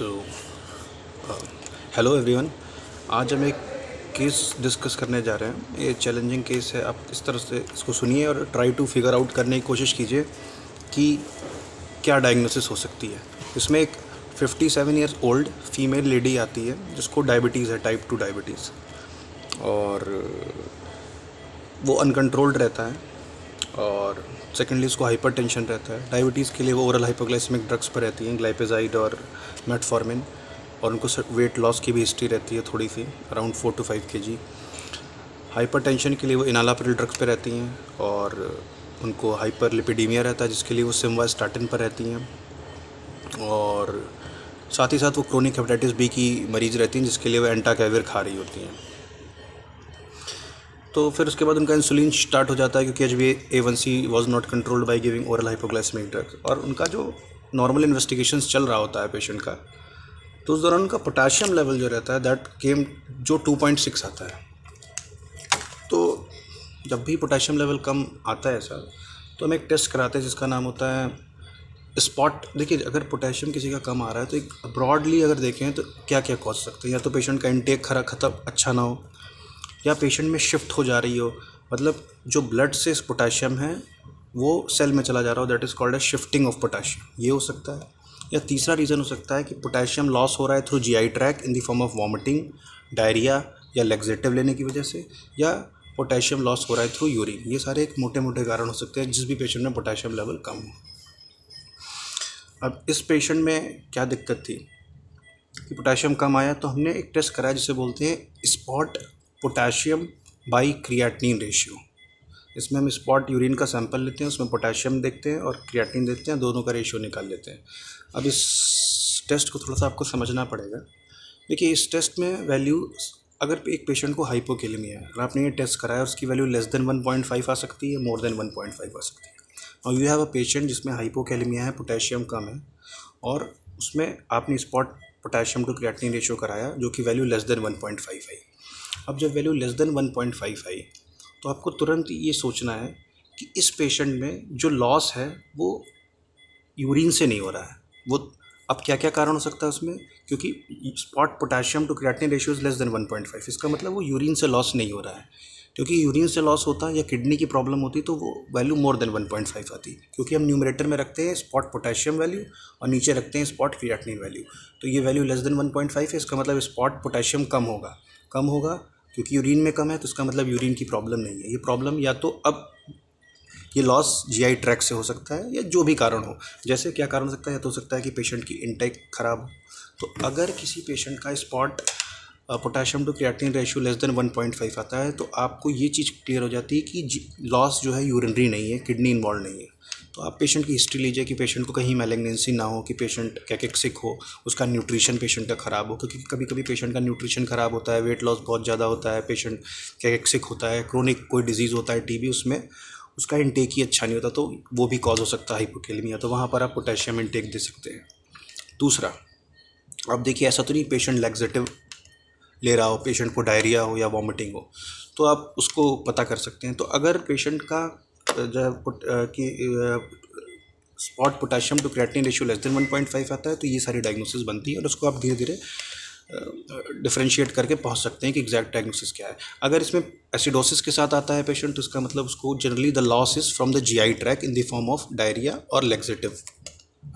So hello everyone. आज हम एक केस डिस्कस करने जा रहे हैं। ये चैलेंजिंग केस है, आप इस तरह से इसको सुनिए और ट्राई टू फिगर आउट करने की कोशिश कीजिए कि क्या डायग्नोसिस हो सकती है। इसमें एक 57 ईयर्स ओल्ड फीमेल लेडी आती है जिसको डायबिटीज़ है, टाइप 2 डायबिटीज़, और वो अनकंट्रोल्ड रहता है। और सेकेंडली उसको हाइपर टेंशन रहता है। डायबिटीज़ के लिए वो ओरल हाइपोग्लाइसेमिक ड्रग्स पर रहती हैं, ग्लाइपेजाइड और मेटफॉर्मिन, और उनको वेट लॉस की भी हिस्ट्री रहती है थोड़ी सी, around 4 to 5 kg। Hypertension के लिए वो इनालाप्रिल ड्रग्स पे रहती हैं, और उनको हाइपर लिपिडीमिया रहता है जिसके लिए वो सिमवास्टाटिन पर रहती हैं, और साथ ही साथ वो क्रोनिक हेपेटाइटिस बी की मरीज़ रहती हैं जिसके लिए वो एंटाकैविर खा रही होती हैं। तो फिर उसके बाद उनका इंसुलिन स्टार्ट हो जाता है क्योंकि HbA1c was not controlled by giving oral hypoglycemic drugs, और उनका जो नॉर्मल इन्वेस्टिगेशंस चल रहा होता है पेशेंट का, तो उस दौरान उनका पोटाशियम लेवल जो रहता है दैट केम जो 2.6 आता है। तो जब भी पोटाशियम लेवल कम आता है ऐसा, तो हम एक टेस्ट कराते हैं जिसका नाम होता है स्पॉट। देखिए, अगर पोटेशियम किसी का कम आ रहा है तो एक ब्रॉडली अगर देखें तो क्या क्या कॉज सकते हैं। या तो पेशेंट का इनटेक खत्म अच्छा ना हो, या पेशेंट में शिफ्ट हो जा रही हो, मतलब जो ब्लड से पोटेशियम है वो सेल में चला जा रहा हो, that is called H shifting of potassium, ये हो सकता है। या तीसरा रीज़न हो सकता है कि पोटेशियम लॉस हो रहा है through GI tract in the form of vomiting, diarrhoea या लैक्सेटिव लेने की वजह से, या पोटेशियम लॉस हो रहा है थ्रू यूरिन। ये सारे एक मोटे मोटे कारण हो सकते हैं जिस भी पेशेंट में पोटेशियम लेवल कम हो। अब इस पेशेंट में क्या दिक्कत थी कि पोटेशियम कम आया, तो हमने एक टेस्ट कराया जिसे बोलते हैं spot potassium by creatinine ratio. इसमें हम स्पॉट यूरिन का सैंपल लेते हैं, उसमें पोटेशियम देखते हैं और क्रिएटिनिन देखते हैं, दोनों का रेशियो निकाल लेते हैं। अब इस टेस्ट को थोड़ा सा आपको समझना पड़ेगा। देखिए, इस टेस्ट में वैल्यू, अगर एक पेशेंट को हाइपोकैलेमिया है और आपने ये टेस्ट कराया और उसकी वैल्यू लेस देन 1.5 आ सकती है, मोर देन 1.5 आ सकती है। और यू हैव अ पेशेंट जिसमें हाइपोकैलेमिया है, पोटेशियम कम है, और उसमें आपने spot potassium to creatinine ratio कराया जो कि वैल्यू लेस देन 1.5 आई। अब जब वैल्यू लेस देन 1.5 आई तो आपको तुरंत ये सोचना है कि इस पेशेंट में जो लॉस है वो यूरिन से नहीं हो रहा है। वो अब क्या क्या कारण हो सकता है उसमें, क्योंकि spot potassium to creatinine ratio is less than 1.5, इसका मतलब वो यूरिन से लॉस नहीं हो रहा है। क्योंकि यूरिन से लॉस होता या किडनी की प्रॉब्लम होती तो वो वैल्यू मोर देन 1.5 आती, क्योंकि हम न्यूमरेटर में रखते हैं स्पॉट पोटेशियम वैल्यू और नीचे रखते हैं स्पॉट क्रिएटिनिन वैल्यू। तो ये वैल्यू लेस देन 1.5 है, इसका मतलब स्पॉट पोटेशियम कम होगा क्योंकि यूरिन में कम है, तो इसका मतलब यूरिन की प्रॉब्लम नहीं है। ये प्रॉब्लम या तो अब ये लॉस जीआई ट्रैक से हो सकता है या जो भी कारण हो। जैसे क्या कारण हो सकता है, तो हो सकता है कि पेशेंट की इनटेक ख़राब हो। तो अगर किसी पेशेंट का spot potassium to creatinine ratio less than 1.5 आता है, तो आपको ये चीज़ क्लियर हो जाती है कि लॉस जो है यूरिनरी नहीं है, किडनी इन्वॉल्व नहीं है। तो आप पेशेंट की हिस्ट्री लीजिए कि पेशेंट को कहीं मैलिग्नेंसी ना हो, कि पेशेंट कैकेक्सिक हो, उसका न्यूट्रिशन पेशेंट का ख़राब हो, क्योंकि कभी कभी पेशेंट का न्यूट्रिशन ख़राब होता है, वेट लॉस बहुत ज़्यादा होता है, पेशेंट कैकेक्सिक होता है, क्रोनिक कोई डिजीज़ होता है, टीबी, उसमें उसका इंटेक ही अच्छा नहीं होता, तो वो भी कॉज हो सकता है हाइपोकैलेमिया। तो वहाँ पर आप पोटेशियम इंटेक दे सकते हैं। दूसरा, अब देखिए, ऐसा तो नहीं पेशेंट लैक्सेटिव ले रहा हो, पेशेंट को डायरिया हो या वॉमिटिंग हो, तो आप उसको पता कर सकते हैं। तो अगर पेशेंट का spot potassium to creatinine ratio less than 1.5 आता है, तो ये सारी डायग्नोसिस बनती है और उसको आप धीरे धीरे डिफरेंशिएट करके पहुंच सकते हैं कि एग्जैक्ट डायग्नोसिस क्या है। अगर इसमें एसिडोसिस के साथ आता है पेशेंट, तो इसका मतलब उसको generally the loss is from the GI tract in the form of diarrhoea और लैक्सेटिव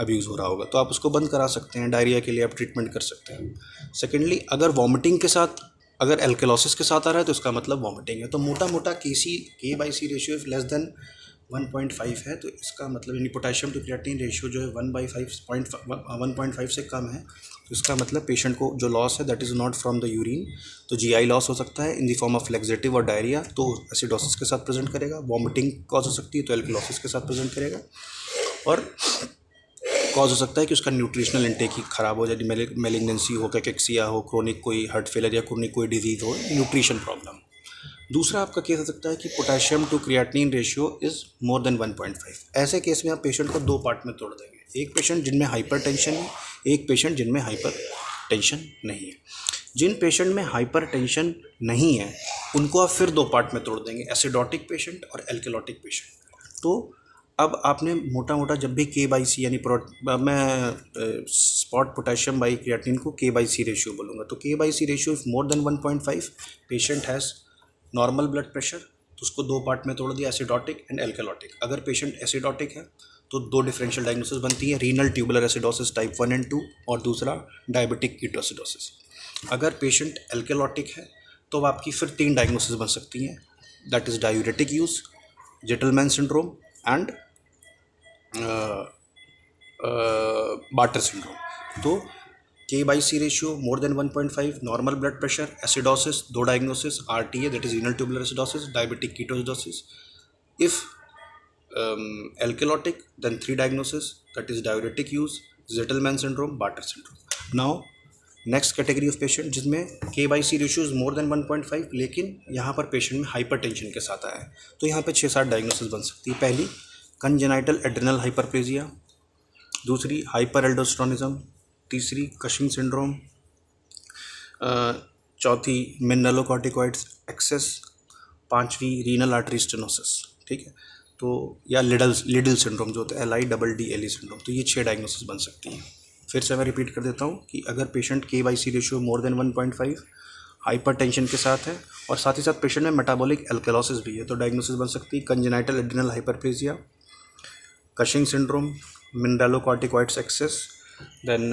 अब्यूज़ हो रहा होगा, तो आप उसको बंद करा सकते हैं। डायरिया के लिए आप ट्रीटमेंट कर सकते हैं। सेकेंडली, अगर वॉमिटिंग के साथ, अगर एल्केलोसिस के साथ आ रहा है तो इसका मतलब वॉमिटिंग है। तो मोटा मोटा K/C रेशियो लेस देन 1.5 है, तो इसका मतलब यानी पोटेशियम टू क्रिएटिनिन रेशियो जो है 1/5 से कम है, तो इसका मतलब पेशेंट को जो लॉस है that is not from the urine. तो जीआई लॉस हो सकता है in the form of laxative और डायरिया, तो एसिडोसिस के साथ प्रेजेंट करेगा। वॉमिटिंग कॉज हो सकती है तो एल्केलोसिस के साथ प्रेजेंट करेगा। और कॉज हो सकता है कि उसका न्यूट्रिशनल इंटेक ही ख़राब हो जाए, मैलिग्नेंसी हो, कैकेक्सिया हो, क्रोनिक कोई हार्ट फेलियर या क्रोनिक कोई डिजीज़ हो, न्यूट्रिशन प्रॉब्लम। दूसरा आपका केस हो सकता है कि potassium to creatinine ratio is more than 1.5। ऐसे केस में आप पेशेंट को दो पार्ट में तोड़ देंगे, एक पेशेंट जिनमें हाइपर टेंशन है, एक पेशेंट जिनमें हाइपर टेंशन नहीं है। जिन पेशेंट में हाइपर टेंशन नहीं है उनको आप फिर दो पार्ट में तोड़ देंगे, एसिडोटिक पेशेंट और एल्केलोटिक पेशेंट। तो अब आपने मोटा मोटा जब भी के बाई सी यानी मैं स्पॉट पोटेशियम बाई क्रिएटिनिन को के बाई सी रेशियो बोलूँगा। तो K by C ratio if more than 1.5 patient has normal blood pressure, तो उसको दो पार्ट में तोड़ दिया, एसिडोटिक एंड एल्कलॉटिक। अगर पेशेंट एसिडोटिक है तो दो डिफरेंशियल डायग्नोसिस बनती है, renal tubular acidosis type 1 and 2 और दूसरा डायबिटिक कीटोसिडोसिस। अगर पेशेंट एल्कलॉटिक है तो अब आपकी फिर तीन डायग्नोसिस बन सकती हैं, that is diuretic use, Gitelman syndrome and Bartter syndrome. तो K by C ratio more than 1.5, normal blood pressure, acidosis, दो diagnosis, RTA that is renal tubular acidosis, diabetic ketoacidosis. If alkalotic, then three diagnosis, that is diuretic use, Zettelmann syndrome, Bartter syndrome. Now next category of patient जिसमें K by C ratio is more than 1.5, लेकिन यहाँ पर patient में hypertension के साथ आया है, तो यहाँ पे 6-7 डायग्नोसिस बन सकती है। पहली कंजेनाइटल एड्रेनल हाइपरप्लेजिया, दूसरी हाइपर एल्डोस्टेरोनिज्म, तीसरी कशिंग सिंड्रोम, चौथी मिनरलोकॉर्टिकॉइड्स एक्सेस, पांचवी रीनल आर्टरी स्टेनोसिस। ठीक है, तो या लिडल सिंड्रोम जो होता है LIDDLE सिंड्रोम। तो ये 6 डायग्नोसिस बन सकती हैं। फिर से मैं रिपीट कर देता हूँ कि अगर patient K by C ratio more than 1.5, hypertension के साथ है और साथ ही साथ पेशेंट में मेटाबॉलिक एल्कलोसिस भी है, तो डायग्नोसिस बन सकती है congenital adrenal hyperplasia, Cushing syndrome, mineralocorticoids excess, then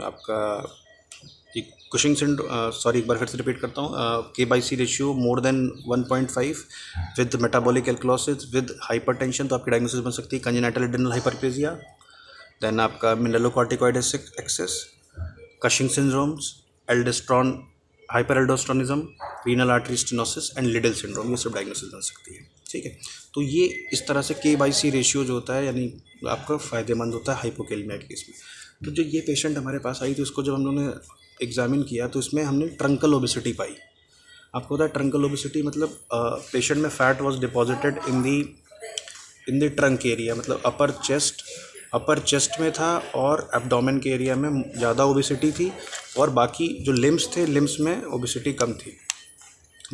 आपका कुशिंग सिंड्रोम, सॉरी एक बार फिर से रिपीट करता हूँ, K by C ratio more than 1.5 with metabolic alkalosis with hypertension, तो आपकी डायग्नोसिस बन सकती है कंजेनाइटल एड्रेनल हाइपरप्लेजिया, देन आपका mineralocorticoid excess, Cushing syndromes, aldosterone hyper aldosteronism, renal artery stenosis and Liddle syndrome, ये सब डायग्नोसिस बन सकती है। ठीक है, तो ये इस तरह से के बाई सी रेशियो जो होता है यानी आपका फ़ायदेमंद होता है हाइपोकैलेमिया के केस में। तो जो ये पेशेंट हमारे पास आई, तो इसको जब हम लोगों ने एग्जामिन किया तो इसमें हमने ट्रंकल ओबेसिटी पाई। आपको पता है ट्रंकल ओबेसिटी मतलब पेशेंट में fat was deposited in the trunk area, मतलब अपर चेस्ट में था और एब्डोमेन के एरिया में ज़्यादा ओबेसिटी थी और बाकी जो लिम्स थे, लिम्स में ओबेसिटी कम थी,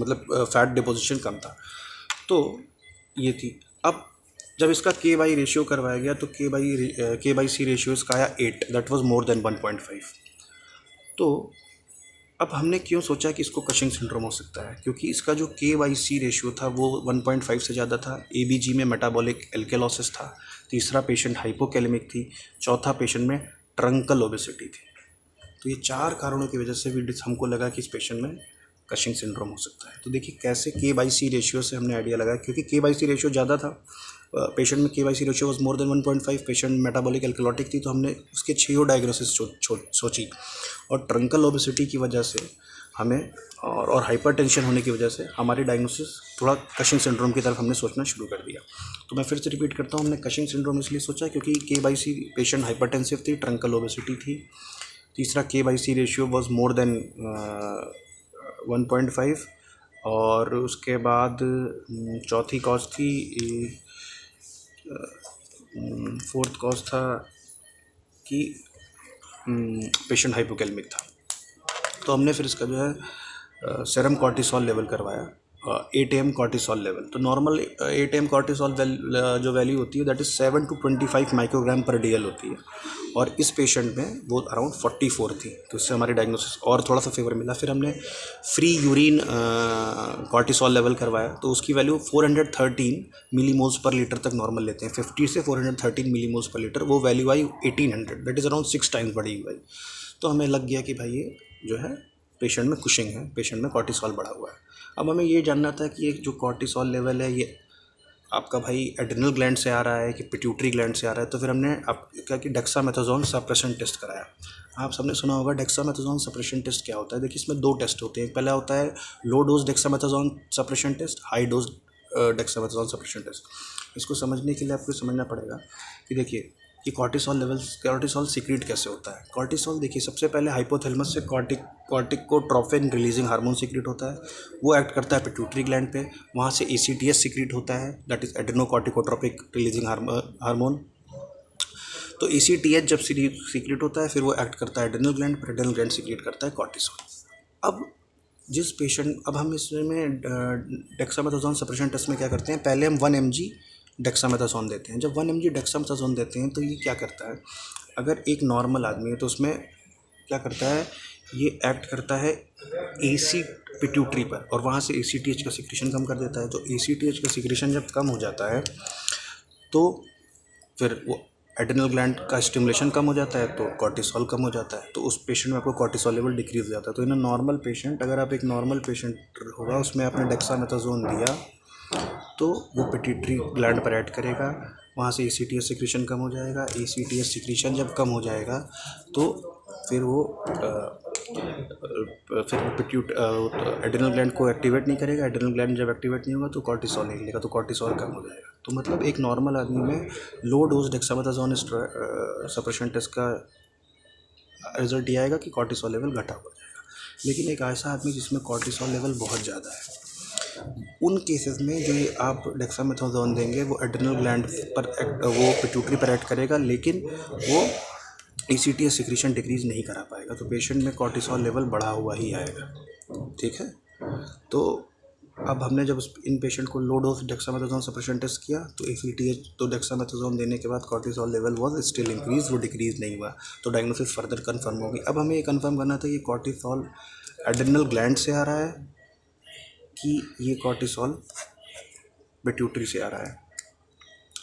मतलब फैट डिपोजिशन कम था। तो ये थी। अब जब इसका के बाई रेशियो करवाया गया तो के बाई सी रेशियो इसका आया 8, दैट वाज मोर देन 1.5। तो अब हमने क्यों सोचा कि इसको कशिंग सिंड्रोम हो सकता है, क्योंकि इसका जो के बाई सी रेशियो था वो 1.5 से ज़्यादा था, ABG में मेटाबॉलिक एल्केलोसिस था, तीसरा पेशेंट हाइपोकैलेमिक थी, चौथा पेशेंट में ट्रंकल ओबेसिटी थी। तो ये 4 कारणों की वजह से भी हमको लगा कि इस पेशेंट में कशिंग सिंड्रोम हो सकता है। तो देखिए कैसे के बाई सी रेशियो से हमने आइडिया लगाया, क्योंकि के बाई सी रेशियो ज़्यादा था, पेशेंट में K by C ratio was more than 1.5, patient metabolic alkalotic थी, तो हमने उसके 6 डायग्नोसिस सोची और ट्रंकल ओबेसिटी की वजह से हमें और हाइपरटेंशन होने की वजह से हमारी डायग्नोसिस थोड़ा कशिंग सिंड्रोम की तरफ हमने सोचना शुरू कर दिया। तो मैं फिर से रिपीट करता हूँ, हमने कशिंग सिंड्रोम इसलिए सोचा क्योंकि K by C patient hypertensive थी, ट्रंकल ओबेसिटी थी, तीसरा K by C ratio was more than 1.5 और उसके बाद चौथी कॉज थी, फोर्थ कॉज था कि पेशेंट हाइपोकैलेमिक था। तो हमने फिर इसका जो है सेरम कॉर्टिसोल लेवल करवाया, 8 AM कॉर्टिसोल लेवल। तो नॉर्मल 8 AM कॉर्टिसोल जो वैल्यू होती है दैट इज़ 7 to 25 माइक्रोग्राम पर DL होती है और इस पेशेंट में वो अराउंड 44 थी, तो इससे हमारी डायग्नोसिस और थोड़ा सा फेवर मिला। फिर हमने फ्री यूरिन कॉर्टिसोल लेवल करवाया, तो उसकी वैल्यू 413 मिलीमोल्स पर लीटर तक नॉर्मल लेते हैं, 50 से 413 मिलीमोल्स पर लीटर, वो value I 1800, that is around 6 times बढ़ी हुई। तो हमें लग गया कि भाई ये जो है पेशेंट में कुशिंग है, पेशेंट में कॉर्टिसोल बढ़ा हुआ है। अब हमें ये जानना था कि ये जो कॉर्टिसोल लेवल है ये आपका भाई एड्रिनल ग्लैंड से आ रहा है कि पिट्यूटरी ग्लैंड से आ रहा है। तो फिर हमने आप क्या कि डेक्सामेथासोन सप्रेशन टेस्ट कराया। आप सबने सुना होगा डेक्सामेथासोन सप्रेशन टेस्ट क्या होता है। देखिए इसमें 2 टेस्ट होते हैं, पहला होता है low dose dexamethasone suppression test, high dose dexamethasone suppression test. इसको समझने के लिए आपको समझना पड़ेगा कि देखिए कि कॉर्टिसोल सीक्रेट कैसे होता है। कॉर्टिसोल देखिए सबसे पहले हाइपोथैलेमस से कॉर्टिकोट्रोपिन रिलीजिंग हार्मोन सीक्रेट होता है, वो एक्ट करता है पिट्यूटरी ग्लैंड पे, वहाँ से ACTH सीक्रेट होता है, that is adrenocorticotropic releasing hormone. तो ACTH जब सीक्रेट होता है फिर वो एक्ट करता है एड्रेनल ग्लैंड पर, एड्रेनल ग्लैंड सीक्रेट करता है कॉर्टिसोल। अब हम इसमें डेक्सामेथासोन सप्रेशन टेस्ट में क्या करते हैं, पहले हम 1 mg डेक्सामेथासोन देते हैं। जब 1 mg डेक्सामेथासोन देते हैं तो ये क्या करता है, अगर एक नॉर्मल आदमी है तो उसमें क्या करता है, ये एक्ट करता है एसी पिट्यूटरी पर और वहाँ से ACTH का सिक्रेशन कम कर देता है। तो ACTH का सिक्रेशन जब कम हो जाता है तो फिर वो एड्रिनल ग्लैंड का स्टिमुलेशन कम हो जाता है, तो कॉर्टिसोल कम हो जाता है, तो उस पेशेंट में आपको कॉर्टिसोल लेवल डिक्रीज हो जाता है। तो इन नॉर्मल पेशेंट, अगर आप एक नॉर्मल पेशेंट होगा उसमें आपने डेक्सामेथासोन दिया तो वो पिट्यूटरी ग्लैंड पर ऐड करेगा, वहाँ से ACTH सिक्रेशन कम हो जाएगा। ACTH सिक्रेशन जब कम हो जाएगा तो फिर वो एड्रिनल ग्लैंड को एक्टिवेट नहीं करेगा। एड्रिनल ग्लैंड जब एक्टिवेट नहीं होगा तो कॉर्टिसोल नहीं लेगा, तो कॉर्टिसोल कम हो जाएगा। तो मतलब एक नॉर्मल आदमी में low dose dexamethasone suppression test का रिजल्ट ये आएगा कि कॉर्टिसोल लेवल घटा हो जाएगा। लेकिन एक ऐसा आदमी जिसमें कॉर्टिसोल लेवल बहुत ज़्यादा है, उन केसेस में जो ये आप डेक्सामेथासोन देंगे वो एड्रिनल ग्लैंड पर वो पिट्यूटरी पर एक्ट करेगा, लेकिन वो ACTH सिक्रेशन डिक्रीज नहीं करा पाएगा, तो पेशेंट में कॉर्टिसोल लेवल बढ़ा हुआ ही आएगा। ठीक है, तो अब हमने जब इन पेशेंट को low dose dexamethasone suppression test किया तो ACTH तो डेक्सामेथासोन देने के बाद cortisol level was still increase, वो डिक्रीज नहीं हुआ, तो डायग्नोसिस फर्दर कंफर्म होगी। अब हमें ये कंफर्म करना था कि कॉर्टिसोल एड्रिनल ग्लैंड से आ रहा है कि ये कॉर्टिसोल पिट्यूटरी से आ रहा है।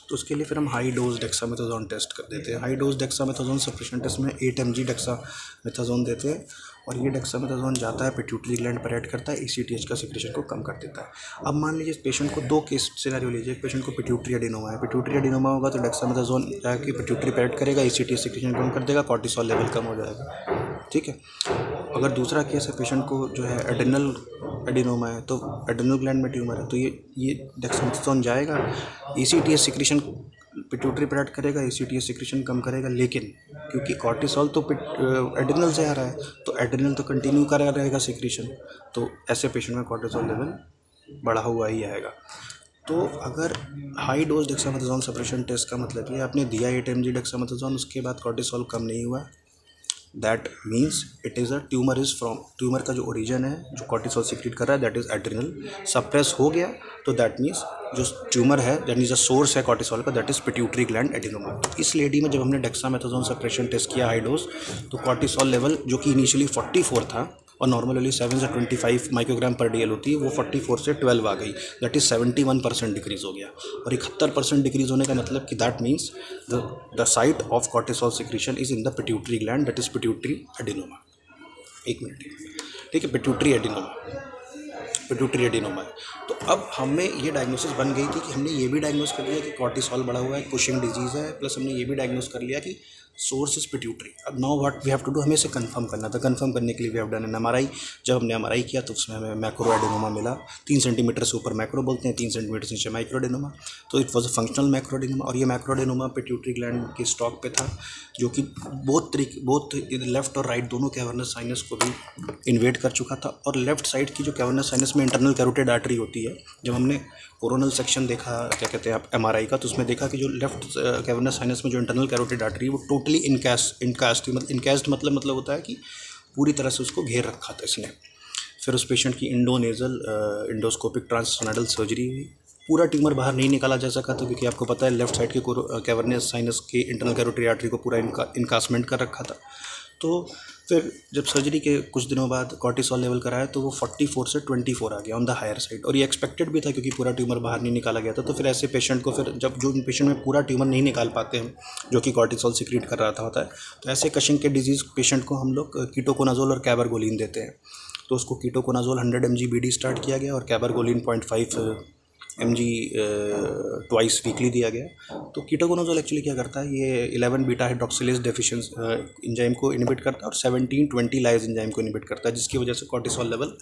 तो उसके लिए फिर हम हाई डोज डेक्सामेथासोन टेस्ट कर देते हैं। High dose dexamethasone suppression test में 8 mg डेक्सामेथासोन देते हैं और ये डेक्सामेथासोन जाता है पिट्यूटरी ग्लैंड पर ऐड करता है, ACTH का सिक्रेशन को कम कर देता है। अब मान लीजिए पेशेंट को 2 केस सिनेरियो लीजिए, एक पेशेंट को पिट्यूटरी एडिनोमा है। पिट्यूटरी एडिनोमा होगा तो डेक्सामेथासोन जाके पिट्यूटरी पर ऐड करेगा, ACTH सिक्रेशन कम कर देगा, कॉर्टिसोल लेवल कम हो जाएगा। ठीक है, अगर दूसरा केस है पेशेंट को जो है एड्रिनल एडिनोमा है, तो एड्रिनल ग्लैंड में ट्यूमर है, तो ये डेक्सामेथासोन जाएगा, ACTH सिक्रेशन पिट्यूटरी पर ऐड करेगा, ACTH सिक्रेशन कम करेगा, लेकिन क्योंकि कॉर्टिसोल तो एड्रिनल से आ रहा है तो एड्रिनल तो कंटिन्यू करा रहेगा सिक्रेशन, तो ऐसे पेशेंट में कॉर्टिसोल लेवल बढ़ा हुआ ही आएगा। तो अगर high dose dexamethasone suppression test का मतलब ये आपने दिया 8 mg डेक्सामेथासोन, उसके बाद कॉर्टिसोल कम नहीं हुआ, that means it is a tumour is from, tumour का जो ओरिजिन है जो कॉर्टिसोल सिक्रेट कर रहा है दैट इज़ एड्रिनल। सप्रेस हो गया तो दैट मीन्स जो ट्यूमर है दैट इज़ अ सोर्स है कॉर्टिसोल का, that is pituitary gland adenoma. इस लेडी में जब हमने डेक्सामेथासोन सप्रेशन टेस्ट किया हाई डोज, तो कॉर्टिसोल लेवल जो कि इनिशियली 44 था और नॉर्मली 7 से 25 माइक्रोग्राम पर DL होती है, वो 44 से 12 आ गई, दैट इज़ 71% डिक्रीज़ हो गया। और 71% डिक्रीज़ होने का मतलब कि that means the site of cortisol secretion is in the pituitary gland, that is pituitary adenoma. एक मिनट, ठीक है, पिट्यूटरी एडिनोमा, पिट्यूटरी एडिनोमा है। तो अब हमें ये डायग्नोसिस बन गई थी कि हमने ये भी डायग्नोस कर लिया कि कॉर्टिसोल बढ़ा हुआ है, कुशिंग डिजीज़ है, प्लस हमने ये भी डायग्नोस कर लिया कि सोर्स इज पिट्यूटरी। अब now what we have to do, हमें इसे कंफर्म करना था। कंफर्म करने के लिए we have done an MRI। जब हमने MRI किया तो उसमें हमें मैक्रो एडिनोमा मिला, 3 सेंटीमीटर से ऊपर मैक्रो बोलते हैं, 3 सेंटीमीटर से नीचे माइक्रो एडिनोमा। तो it was a functional macro adenoma, और ये मैक्रो एडिनोमा पिट्यूटरी ग्लैंड के स्टॉक पे था, जो कि बोथ लेफ्ट और राइट दोनों कैवर्नस साइनस को भी इन्वेड कर चुका था। और लेफ्ट साइड की जो कैवर्नस साइनस में इंटरनल कैरोटिड आर्टरी होती है, जब हमने कोरोनल सेक्शन देखा, क्या कहते हैं आप, MRI का, तो उसमें देखा कि जो लेफ्ट कैवर्नस साइनस में जो इंटरनल कैरोटिड आर्टरी है वो टोटली इनकास्ट मतलब होता है कि पूरी तरह से उसको घेर रखा था इसने। फिर उस पेशेंट की इंडोस्कोपिक ट्रांसनाइडल सर्जरी हुई। पूरा ट्यूमर बाहर नहीं निकाला जा सका था क्योंकि आपको पता है लेफ्ट साइड के कैवर्नस साइनस के इंटरनल कैरोटिड आर्टरी को पूरा इनकास्टमेंट कर रखा था। तो फिर जब सर्जरी के कुछ दिनों बाद कॉर्टिसोल लेवल कराया तो वो 44 से 24 आ गया ऑन द हायर साइड, और ये एक्सपेक्टेड भी था क्योंकि पूरा ट्यूमर बाहर नहीं निकाला गया था। तो फिर ऐसे पेशेंट को, फिर जब जो पेशेंट में पूरा ट्यूमर नहीं निकाल पाते हैं जो कि कॉर्टिसोल सिक्रीट कर रहा था होता है, तो ऐसे कशिंग के डिजीज़ पेशेंट को हम लोग कीटोकोनाजोल और कैबरगोलिन देते हैं। तो उसको कीटोकोनाजोल 100 mg BD स्टार्ट किया गया और कैबरगोलिन 0.5 mg ट्वाइस वीकली दिया गया। तो कीटोकोनाजोल एक्चुअली क्या करता है, ये 11 बीटा हाइड्रोक्सिलेज डेफिशिएंस एंजाइम को इनहिबिट करता है और 17-20 लाइज एंजाइम को इनहिबिट करता है, जिसकी वजह से कॉर्टिसोल लेवल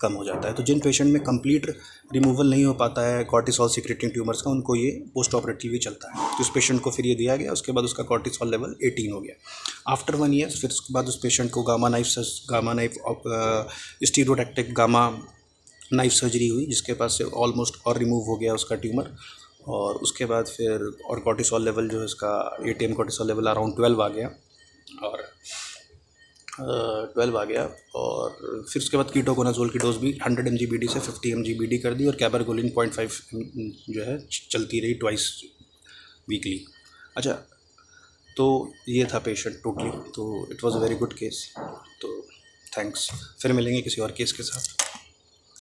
कम हो जाता है। तो जिन पेशेंट में कंप्लीट रिमूवल नहीं हो पाता है कॉर्टिसोल सिक्रेटिंग ट्यूमर्स का, उनको ये पोस्ट ऑपरेटिवली चलता है। तो उस पेशेंट को फिर ये दिया गया, उसके बाद उसका कॉर्टिसोल लेवल 18 हो गया। आफ्टर 1 ईयर फिर उसके बाद उस पेशेंट को gamma knife stereotactic gamma knife surgery हुई, जिसके पास से ऑलमोस्ट और रिमूव हो गया उसका ट्यूमर। और उसके बाद फिर और कॉर्टिसोल लेवल जो है उसका ATM कॉर्टिसोल लेवल अराउंड 12 आ गया। और 12 आ गया। और फिर उसके बाद कीटोकोनाजोल की डोज भी 100 mg BD से 50 mg BD कर दी, और कैबरगोलिन 0.5 जो है चलती रही ट्वाइस वीकली। अच्छा, तो ये था पेशेंट टोटली, तो it was a very good case. तो थैंक्स, फिर मिलेंगे किसी और केस के साथ।